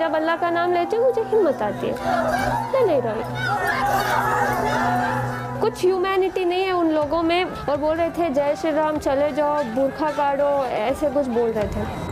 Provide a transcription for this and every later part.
जब अल्लाह का नाम लेती हूँ मुझे हिम्मत आती है, मैं नहीं रोई। कुछ ह्यूमैनिटी नहीं है उन लोगों में। और बोल रहे थे जय श्री राम, चले जाओ, बुर्खा काटो, ऐसे कुछ बोल रहे थे।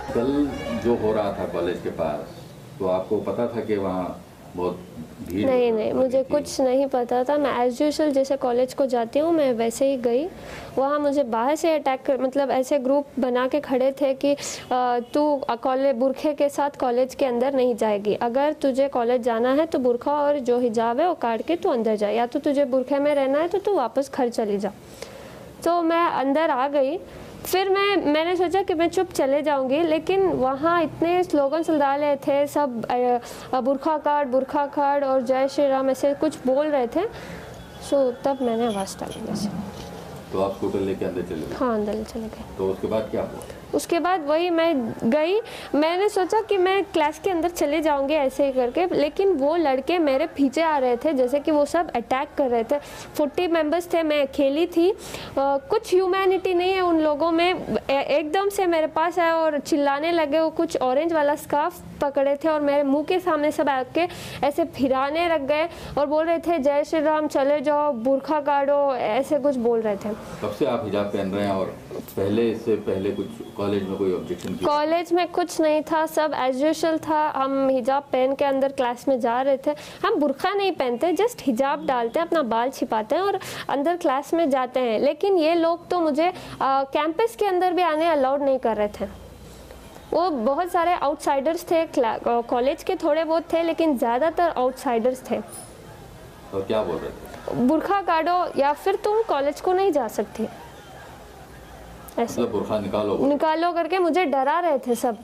कल जो हो रहा था कॉलेज के पास, तो आपको पता था कि वहाँ बहुत भीड़? नहीं, मुझे कुछ नहीं पता था। मैं एज यूजुअल जैसे कॉलेज को जाती हूँ मैं वैसे ही गई। वहाँ मुझे बाहर से अटैक कर, मतलब ऐसे ग्रुप बना के खड़े थे कि तू कॉलेज बुरखे के साथ कॉलेज के अंदर नहीं जाएगी, अगर तुझे कॉलेज जाना है तो बुरखा और जो हिजाब है वो काट के तू अंदर जा, या तो तुझे बुरखे में रहना है तो तू वापस घर चली जा। तो मैं अंदर आ गई। फिर मैंने सोचा कि मैं चुप चले जाऊंगी, लेकिन वहाँ इतने स्लोगन सुलझा रहे थे सब, बुरखा काट और जय श्री राम ऐसे कुछ बोल रहे थे। सो तब मैंने आवाज़ डाली वैसे। तो आप स्कूटर लेके अंदर चले गए? हाँ, अंदर चले गए। तो उसके बाद क्या हुआ? उसके बाद वही मैं गई, मैंने सोचा कि मैं क्लास के अंदर चले जाऊंगे ऐसे ही करके, लेकिन वो लड़के मेरे पीछे आ रहे थे, जैसे कि वो सब अटैक कर रहे थे। 40 मेंबर्स थे, मैं अकेली थी। कुछ ह्यूमैनिटी नहीं है उन लोगों में। एकदम से मेरे पास आए और चिल्लाने लगे। वो कुछ ऑरेंज वाला स्कार्फ पकड़े थे और मेरे मुंह के सामने सब आके ऐसे फिराने लग गए और बोल रहे थे जय श्री राम, चले जाओ, बुरखा काटो, ऐसे कुछ बोल रहे थे। कब से आप हिजाब पहन रहे हैं और इससे पहले कुछ कॉलेज में कोई ऑब्जेक्शन किया? कॉलेज में कुछ नहीं था, सब एज यूजुअल था। हम हिजाब पहन के अंदर क्लास में जा रहे थे। हम बुरखा नहीं पहनते, जस्ट हिजाब डालते हैं, अपना बाल छिपाते हैं और अंदर क्लास में जाते हैं। लेकिन ये लोग तो मुझे कैंपस के अंदर भी आने अलाउड नहीं कर रहे थे। वो बहुत सारे आउटसाइडर्स थे, कॉलेज के थोड़े बहुत थे, लेकिन ज़्यादातर आउटसाइडर्स थे। और क्या बोल रहे थे? बुरखा काटो या फिर तुम कॉलेज को नहीं जा सकती, ऐसे मतलब बुरखा निकालो करके मुझे डरा रहे थे सब।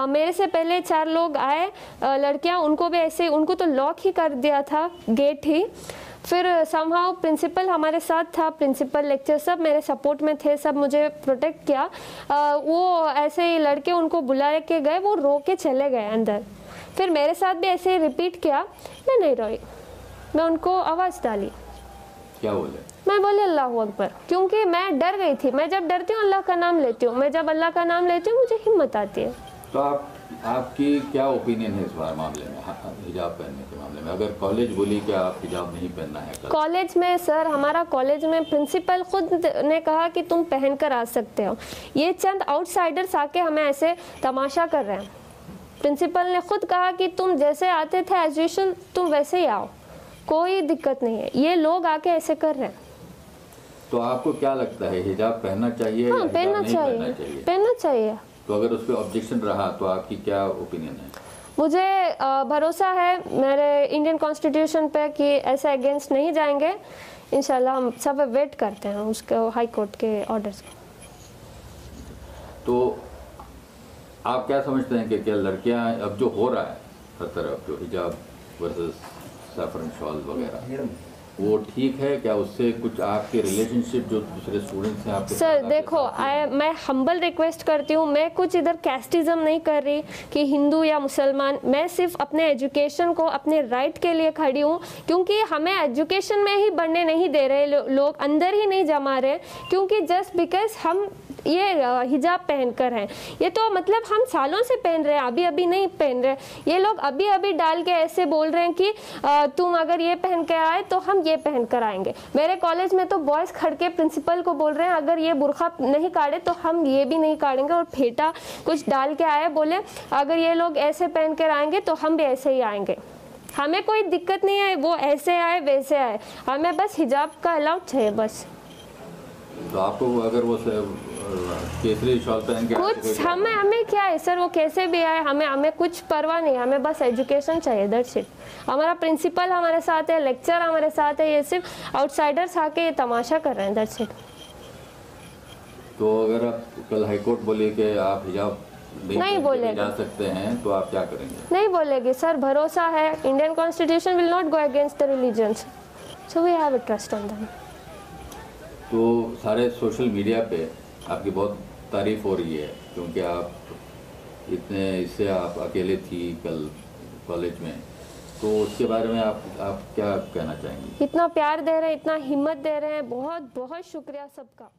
मेरे से पहले 4 लोग आए, लड़कियां, उनको भी ऐसे, उनको तो लॉक ही कर दिया था, गेट ही। फिर समहाउ प्रिंसिपल हमारे साथ था, प्रिंसिपल, लेक्चर सब मेरे सपोर्ट में थे, सब मुझे प्रोटेक्ट किया। वो ऐसे ही लड़के उनको बुला के गए, वो रो के चले गए अंदर। फिर मेरे साथ भी ऐसे ही रिपीट किया, मैं नहीं रोई, मैं उनको आवाज़ डाली। क्या बोले? मैं बोले अल्लाह अकबर, क्योंकि मैं डर गई थी। मैं जब डरती हूँ अल्लाह का नाम लेती हूँ, मैं जब अल्लाह का नाम लेती हूँ मुझे हिम्मत आती है। तो आपकी क्या ओपिनियन है इस बार मामले में, हिजाब पहनने के मामले में? अगर कॉलेज बोली कि आप हिजाब नहीं पहनना है कॉलेज में, सर हमारा कॉलेज में प्रिंसिपल खुद ने कहा कि तुम पहन कर आ सकते हो। ये चंद आउटसाइडर्स आके हमें ऐसे तमाशा कर रहे हैं। प्रिंसिपल ने खुद कहा कि तुम जैसे आते थे एज यूजुअल तुम वैसे ही आओ, कोई दिक्कत नहीं है। ये लोग आके ऐसे कर रहे हैं। तो आपको क्या लगता है, हिजाब पहनना चाहिए? हाँ, पहनना चाहिए। तो अगर उस पर ऑब्जेक्शन रहा तो आपकी क्या ओपिनियन है? मुझे भरोसा है मेरे इंडियन कॉन्स्टिट्यूशन पे कि ऐसे अगेंस्ट नहीं जाएंगे। इंशाल्लाह हम सब वेट करते हैं उसके हाई कोर्ट के ऑर्डर्स को। तो आप क्या समझते हैं कि क्या लड़कियां, अब जो हो रहा है हर तरफ, जो हिजाब वर्सेस सैफरन शॉल वगैरह, वो ठीक है क्या? उससे कुछ आपके रिलेशनशिप जो दूसरे स्टूडेंट्स हैं आपके? सर देखो, मैं हम्बल रिक्वेस्ट करती हूँ, मैं कुछ इधर कैस्टिज्म नहीं कर रही कि हिंदू या मुसलमान। मैं सिर्फ अपने एजुकेशन को, अपने राइट के लिए खड़ी हूँ, क्योंकि हमें एजुकेशन में ही बढ़ने नहीं दे रहे लोग, अंदर ही नहीं जमा रहे, क्योंकि जस्ट बिकॉज हम ये हिजाब पहनकर हैं। ये तो मतलब हम सालों से पहन रहे हैं, अभी अभी नहीं पहन रहे। ये लोग अभी अभी डाल के ऐसे बोल रहे हैं कि तुम अगर ये पहन के आए तो हम ये पहन कर आएंगे। मेरे कॉलेज में तो बॉयज़ खड़ के प्रिंसिपल को बोल रहे हैं अगर ये बुरखा नहीं काटे तो हम ये भी नहीं काटेंगे, और फेटा कुछ डाल के आए, बोले अगर ये लोग ऐसे पहन कर आएंगे तो हम भी ऐसे ही आएंगे। हमें कोई दिक्कत नहीं है, वो ऐसे आए वैसे आए, हमें बस हिजाब का अलाउड चाहिए बस। तो आपको अगर वो केसरी शॉल पहन के कुछ हमें क्या है सर, वो कैसे भी आए, हमें कुछ परवाह नहीं, हमें बस एजुकेशन चाहिए, दैट्स इट। हमारा प्रिंसिपल हमारे साथ है, लेक्चर हमारे साथ है, ये सिर्फ आउटसाइडर्स आके ये तमाशा कर रहे हैं, दैट्स इट। तो अगर आप कल हाईकोर्ट बोले कि आप हिजाब नहीं बोलेगी। जा सकते हैं तो आप क्या करेंगे? नहीं बोलेगी सर, भरोसा है, Indian constitution will not go against the religions, so we have a trust on them. तो सारे सोशल मीडिया पे आपकी बहुत तारीफ हो रही है, क्योंकि आप इतने इससे आप अकेले थी कल कॉलेज में, तो उसके बारे में आप क्या कहना चाहेंगी? इतना प्यार दे रहे हैं, इतना हिम्मत दे रहे हैं, बहुत बहुत शुक्रिया सबका।